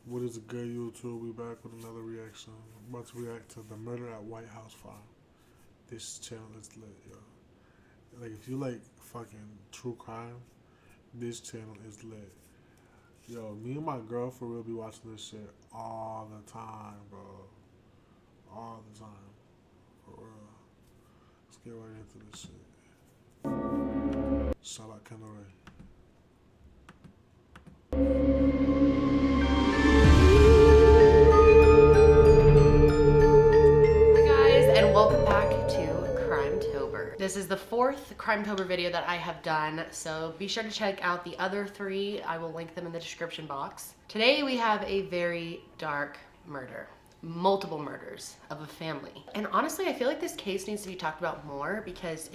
What is good, YouTube? We back with another reaction. I'm about to react to the murder at White House Farm. This channel is lit, yo. Like, if you like fucking true crime, this channel is lit. Yo, me and my girl for real be watching this shit all the time, bro. All the time. For real. Let's get right into this shit. Shout out Kendall Ray. This is the fourth Crimetober video that I have done, so be sure to check out the other three. I will link them in the description box. Today we have a very dark murder. Multiple murders of a family. And honestly, I feel like this case needs to be talked about more because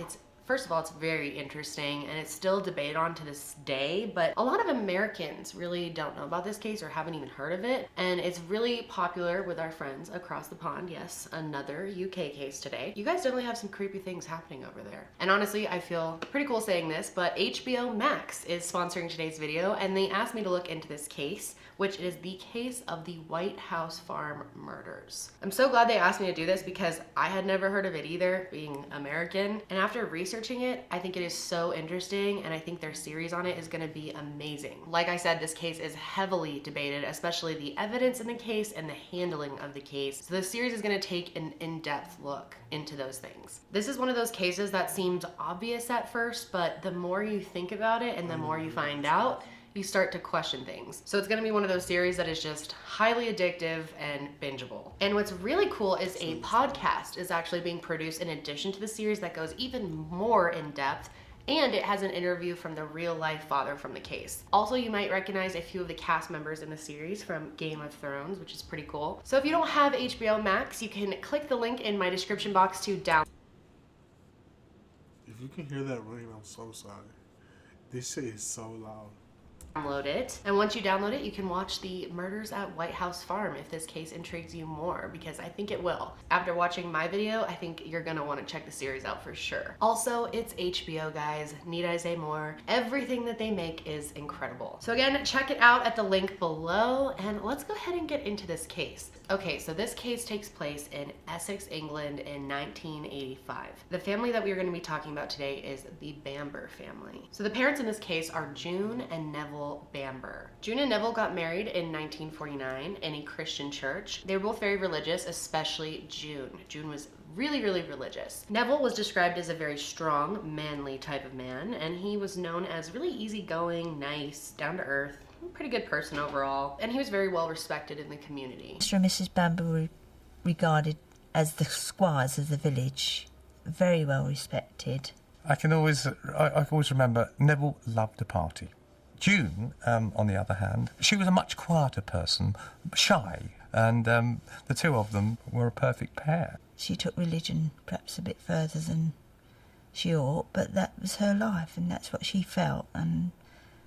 first of all, it's very interesting and it's still debated on to this day, but a lot of Americans really don't know about this case or haven't even heard of it. And it's really popular with our friends across the pond. Yes, another UK case today. You guys definitely have some creepy things happening over there. And honestly, I feel pretty cool saying this, but HBO Max is sponsoring today's video and they asked me to look into this case, which is the case of the White House Farm murders. I'm so glad they asked me to do this because I had never heard of it either, being American. And after researching it, I think it is so interesting and I think their series on it is gonna be amazing. Like I said, this case is heavily debated, especially the evidence in the case and the handling of the case. So the series is gonna take an in-depth look into those things. This is one of those cases that seems obvious at first, but the more you think about it and the more you find out, you start to question things. So it's gonna be one of those series that is just highly addictive and bingeable. And what's really cool is a podcast is actually being produced in addition to the series that goes even more in depth, and it has an interview from the real life father from the case. Also, you might recognize a few of the cast members in the series from Game of Thrones, which is pretty cool. So if you don't have HBO Max, you can click the link in my description box to download. If you can hear that rain, I'm so sorry. This shit is so loud. Download it, and once you download it, you can watch the murders at White House Farm if this case intrigues you more, because I think it will. After watching my video, I think you're gonna want to check the series out for sure. Also, it's HBO, guys. Need I say more? Everything that they make is incredible. So again, check it out at the link below, and let's go ahead and get into this case. Okay, so this case takes place in Essex, England in 1985. The family that we're going to be talking about today is the Bamber family. So the parents in this case are June and Neville Bamber. June and Neville got married in 1949 in a Christian church. They were both very religious, especially June. June was really religious. Neville was described as a very strong, manly type of man, and he was known as really easygoing, nice, down to earth, pretty good person overall, and he was very well respected in the community. Mr. and Mrs. Bamber were regarded as the squires of the village, very well respected. I can always remember Neville loved a party. June, on the other hand, she was a much quieter person, shy, and the two of them were a perfect pair. She took religion perhaps a bit further than she ought, but that was her life and that's what she felt, and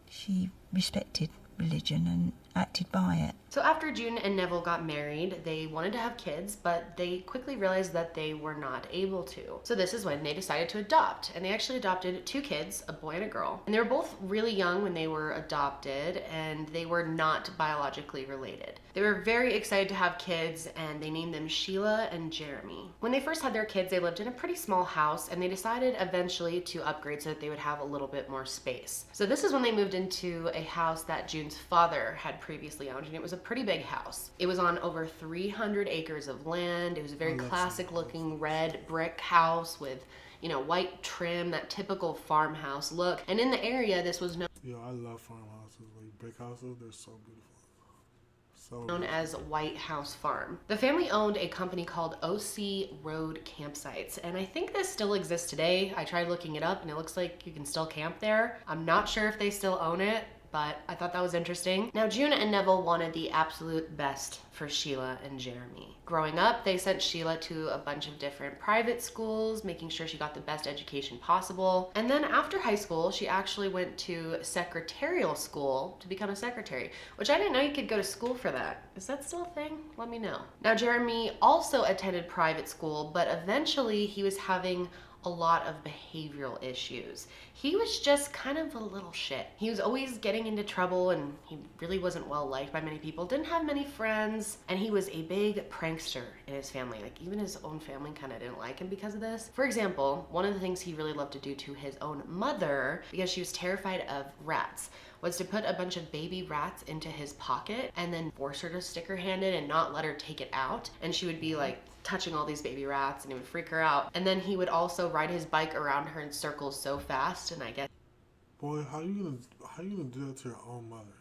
she respected religion and acted by it. So after June and Neville got married, they wanted to have kids, but they quickly realized that they were not able to. So this is when they decided to adopt, and they actually adopted two kids, a boy and a girl. And they were both really young when they were adopted, and they were not biologically related. They were very excited to have kids, and they named them Sheila and Jeremy. When they first had their kids, they lived in a pretty small house, and they decided eventually to upgrade so that they would have a little bit more space. So this is when they moved into a house that June's father had previously owned, and it was a pretty big house. It was on over 300 acres of land. It was a very classic looking red brick house with, you know, white trim, that typical farmhouse look. And in the area, this was known I love farmhouses, like brick houses. They're so beautiful. Known as White House Farm. The family owned a company called OC Road Campsites, and I think this still exists today. I tried looking it up and it looks like you can still camp there. I'm not sure if they still own it, but I thought that was interesting. Now, June and Neville wanted the absolute best for Sheila and Jeremy. Growing up, they sent Sheila to a bunch of different private schools, making sure she got the best education possible. And then after high school, she actually went to secretarial school to become a secretary, which I didn't know you could go to school for that. Is that still a thing? Let me know. Now, Jeremy also attended private school, but eventually he was having a lot of behavioral issues. He was just kind of a little shit. He was always getting into trouble and he really wasn't well liked by many people, didn't have many friends, and he was a big prankster in his family. Like even his own family kind of didn't like him because of this. For example, one of the things he really loved to do to his own mother, because she was terrified of rats, was to put a bunch of baby rats into his pocket and then force her to stick her hand in and not let her take it out. And she would be like touching all these baby rats and it would freak her out. And then he would also ride his bike around her in circles so fast, and I guess Boy, how you gonna do that to your own mother?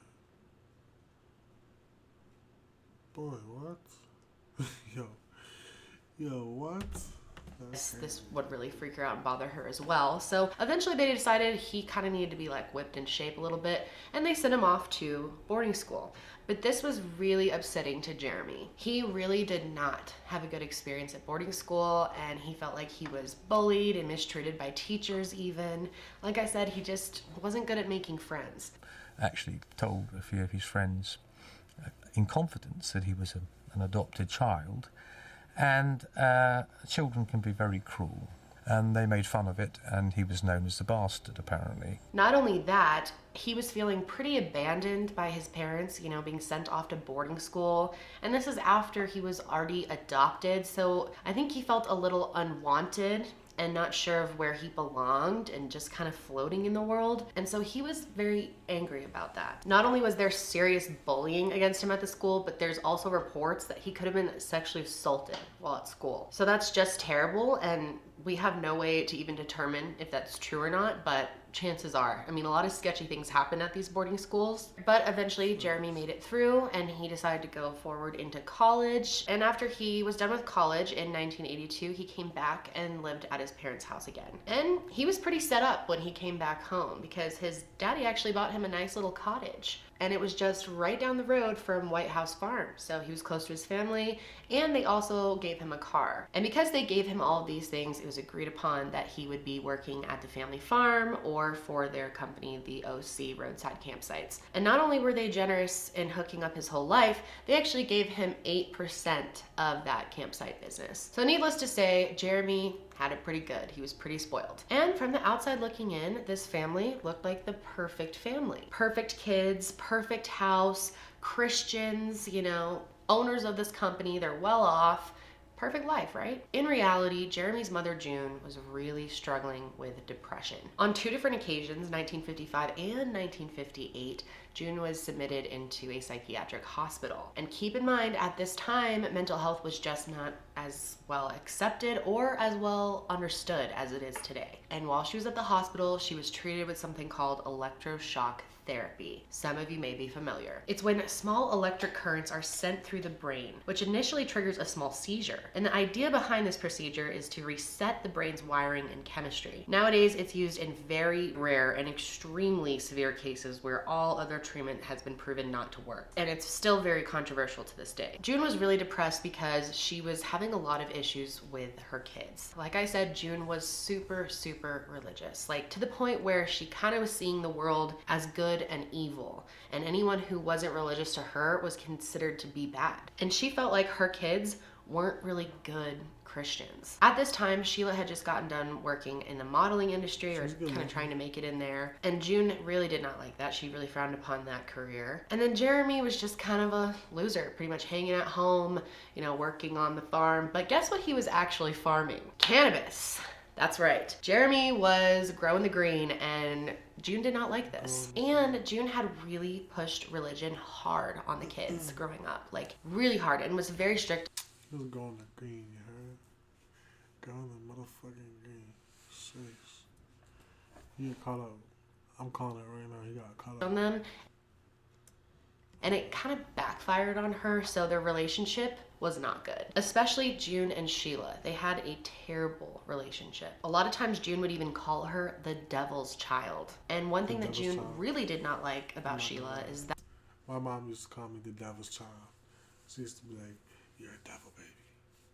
Boy, what? yo, what? this would really freak her out and bother her as well. So eventually they decided he kind of needed to be like whipped in shape a little bit, and they sent him off to boarding school. But this was really upsetting to Jeremy. He really did not have a good experience at boarding school, and he felt like he was bullied and mistreated by teachers even. Like I said, he just wasn't good at making friends. Actually told a few of his friends in confidence that he was an adopted child, and children can be very cruel. And they made fun of it, and he was known as the bastard, apparently. Not only that, he was feeling pretty abandoned by his parents, you know, being sent off to boarding school. And this is after he was already adopted, so I think he felt a little unwanted and not sure of where he belonged and just kind of floating in the world. And so he was very angry about that. Not only was there serious bullying against him at the school, but there's also reports that he could have been sexually assaulted while at school. So that's just terrible, and we have no way to even determine if that's true or not, but chances are. I mean, a lot of sketchy things happen at these boarding schools, but eventually Jeremy made it through and he decided to go forward into college. And after he was done with college in 1982, he came back and lived at his parents' house again. And he was pretty set up when he came back home because his daddy actually bought him a nice little cottage. And it was just right down the road from White House Farm. So he was close to his family, and they also gave him a car. And because they gave him all of these things, it was agreed upon that he would be working at the family farm or for their company, the OC Roadside Campsites. And not only were they generous in hooking up his whole life, they actually gave him 8% of that campsite business. So needless to say, Jeremy had it pretty good. He was pretty spoiled. And from the outside looking in, this family looked like the perfect family. Perfect kids, perfect house, Christians, you know, owners of this company, they're well off. Perfect life, right? In reality, Jeremy's mother, June, was really struggling with depression. On 2 different occasions, 1955 and 1958, June was submitted into a psychiatric hospital. And keep in mind, at this time, mental health was just not as well accepted or as well understood as it is today. And while she was at the hospital, she was treated with something called electroshock therapy. Some of you may be familiar. It's when small electric currents are sent through the brain, which initially triggers a small seizure. And the idea behind this procedure is to reset the brain's wiring and chemistry. Nowadays, it's used in very rare and extremely severe cases where all other treatment has been proven not to work. And it's still very controversial to this day. June was really depressed because she was having a lot of issues with her kids. Like I said, June was super, super religious. Like to the point where she kind of was seeing the world as good and evil, and anyone who wasn't religious to her was considered to be bad. And she felt like her kids weren't really good Christians. At this time, Sheila had just gotten done working in the modeling industry, or kind of trying to make it in there, and June really did not like that. She really frowned upon that career. And then Jeremy was just kind of a loser, pretty much hanging at home, you know, working on the farm. But guess what he was actually farming? Cannabis. That's right. Jeremy was growing the green, and June did not like this. And June had really pushed religion hard on the kids growing up, like really hard, and was very strict. He was going to green, you heard? Going to motherfucking green. Six. He got caught up. I'm calling it right now. He got caught up On them. And it kind of backfired on her, so their relationship was not good. Especially June and Sheila. They had a terrible relationship. A lot of times June would even call her the devil's child. And one thing that June really did not like about Sheila is that my mom used to call me the devil's child. She used to be like, "You're a devil baby.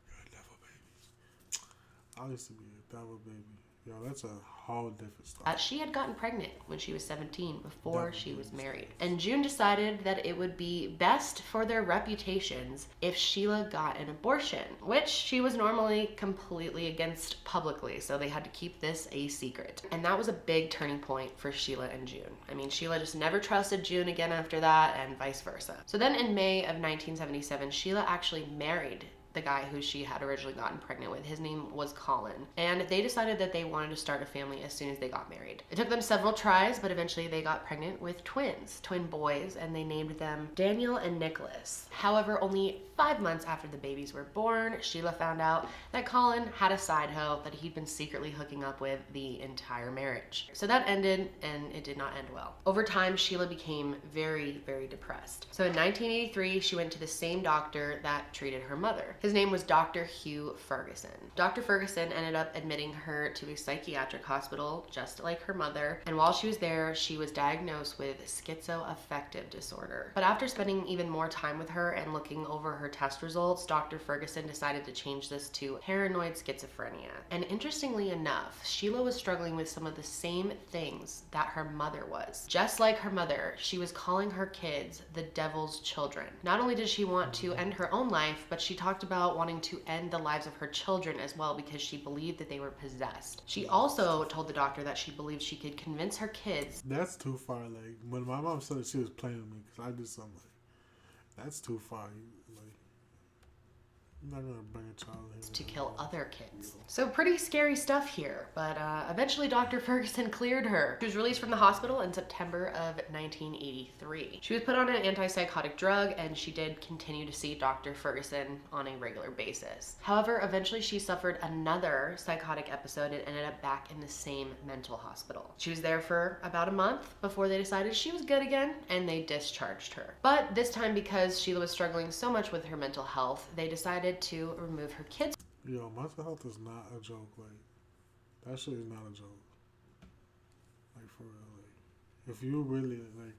You're a devil baby." I used to be a devil baby. Yo, that's a whole different story. She had gotten pregnant when she was 17 before That she would was be married. And June decided that it would be best for their reputations if Sheila got an abortion, which she was normally completely against publicly, so they had to keep this a secret. And that was a big turning point for Sheila and June. I mean, Sheila just never trusted June again after that, and vice versa. So then in May of 1977, Sheila actually married the guy who she had originally gotten pregnant with. His name was Colin. And they decided that they wanted to start a family as soon as they got married. It took them several tries, but eventually they got pregnant with twin boys, and they named them Daniel and Nicholas. However, only 5 months after the babies were born, Sheila found out that Colin had a side hoe that he'd been secretly hooking up with the entire marriage. So that ended, and it did not end well. Over time, Sheila became very, very depressed. So in 1983, she went to the same doctor that treated her mother. His name was Dr. Hugh Ferguson. Dr. Ferguson ended up admitting her to a psychiatric hospital, just like her mother, and while she was there, she was diagnosed with schizoaffective disorder. But after spending even more time with her and looking over her test results, Dr. Ferguson decided to change this to paranoid schizophrenia. And interestingly enough, Sheila was struggling with some of the same things that her mother was. Just like her mother, she was calling her kids the devil's children. Not only did she want to end her own life, but she talked about wanting to end the lives of her children as well because she believed that they were possessed. She also told the doctor that she believed she could convince her kids. That's too far. Like, when my mom said that she was playing with me because I did something, like, that's too far. I'm not gonna bring a child in To kill other kids. So pretty scary stuff here, but eventually Dr. Ferguson cleared her. She was released from the hospital in September of 1983. She was put on an antipsychotic drug, and she did continue to see Dr. Ferguson on a regular basis. However, eventually she suffered another psychotic episode and ended up back in the same mental hospital. She was there for about a month before they decided she was good again, and they discharged her. But this time, because Sheila was struggling so much with her mental health, they decided to remove her kids. Yo, mental health is not a joke. Like, that shit is not a joke. Like, for real. Like, if you really, like,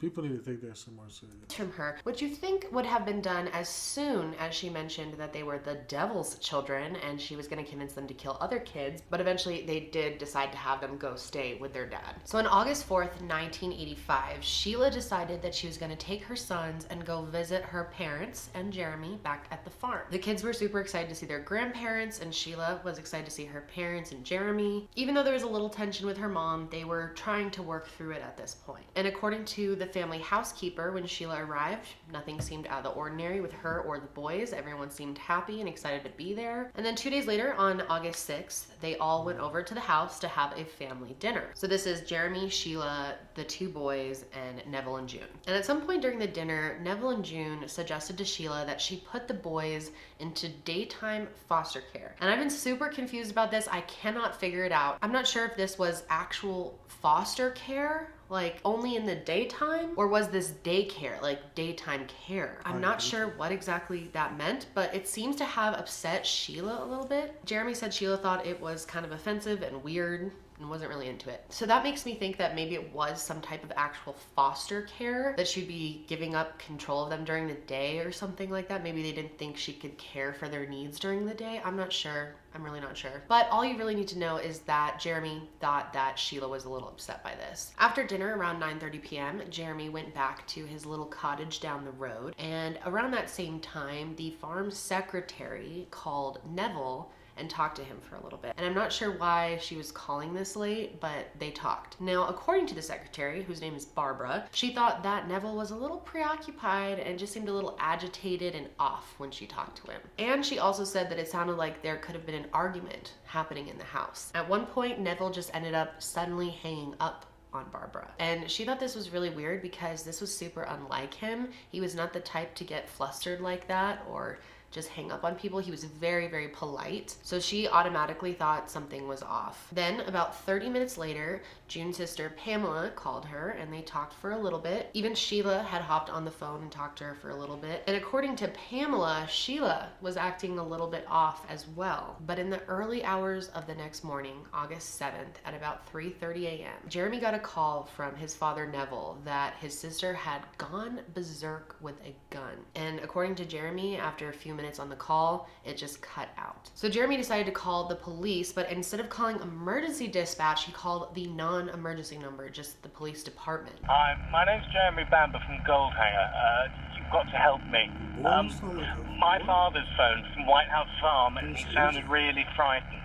people need to take that shit more serious. From her, which you think would have been done as soon as she mentioned that they were the devil's children and she was going to convince them to kill other kids, but eventually they did decide to have them go stay with their dad. So on August 4th, 1985, Sheila decided that she was going to take her sons and go visit her parents and Jeremy back at the farm. The kids were super excited to see their grandparents, and Sheila was excited to see her parents and Jeremy. Even though there was a little tension with her mom, they were trying to work through it at this point. And according to the family housekeeper, when Sheila arrived, nothing seemed out of the ordinary with her or the boys. Everyone seemed happy and excited to be there. And then 2 days later, on August 6th, they all went over to the house to have a family dinner. So this is Jeremy, Sheila, the 2 boys, and Neville and June. And at some point during the dinner, Neville and June suggested to Sheila that she put the boys into daytime foster care. And I've been super confused about this. I cannot figure it out. I'm not sure if this was actual foster care, like only in the daytime, or was this daycare, like daytime care? I'm not sure what exactly that meant, but it seems to have upset Sheila a little bit. Jeremy said Sheila thought it was kind of offensive and weird and wasn't really into it. So that makes me think that maybe it was some type of actual foster care, that she'd be giving up control of them during the day or something like that. Maybe they didn't think she could care for their needs during the day. I'm not sure. I'm really not sure. But all you really need to know is that Jeremy thought that Sheila was a little upset by this. After dinner around 9:30 p.m., Jeremy went back to his little cottage down the road, and around that same time, the farm secretary called Neville and talked to him for a little bit. And I'm not sure why she was calling this late, but they talked. Now, according to the secretary, whose name is Barbara, she thought that Neville was a little preoccupied and just seemed a little agitated and off when she talked to him. And she also said that it sounded like there could have been an argument happening in the house. At one point, Neville just ended up suddenly hanging up on Barbara. And she thought this was really weird because this was super unlike him. He was not the type to get flustered like that or just hang up on people. He was very, very polite. So she automatically thought something was off. Then about 30 minutes later, June's sister Pamela called her and they talked for a little bit. Even Sheila had hopped on the phone and talked to her for a little bit. And according to Pamela, Sheila was acting a little bit off as well. But in the early hours of the next morning, August 7th, at about 3:30 a.m., Jeremy got a call from his father Neville that his sister had gone berserk with a gun. And according to Jeremy, after a few minutes on the call, it just cut out. So Jeremy decided to call the police, but instead of calling emergency dispatch, he called the non-emergency number, just the police department. Hi, my name's Jeremy Bamber from Goldhanger. You've got to help me. My father's phoned from White House Farm and he sounded really frightened.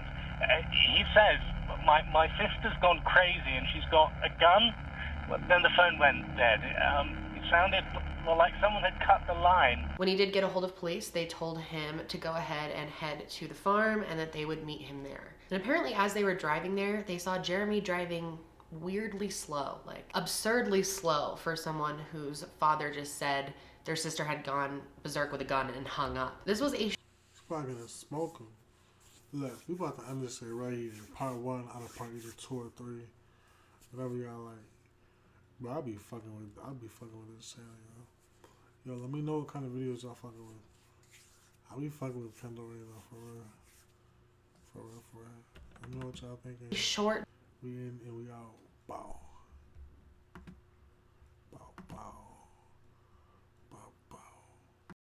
He says, my sister's gone crazy and she's got a gun. Well, then the phone went dead. It sounded like someone had cut the line. When he did get a hold of police, they told him to go ahead and head to the farm and that they would meet him there. And apparently as they were driving there, they saw Jeremy driving weirdly slow, like absurdly slow for someone whose father just said their sister had gone berserk with a gun and hung up. This was a He's probably gonna smoke him. Look, we about to end this shit right here. Part 1 out of part either 2 or 3. Whatever y'all like. But I'll be fucking with this channel, yo. Yo, let me know what kind of videos y'all fucking with. I'll be fucking with Kendall Rae though, for real. For real. Let me know what y'all thinking. short We in and we out. Bow.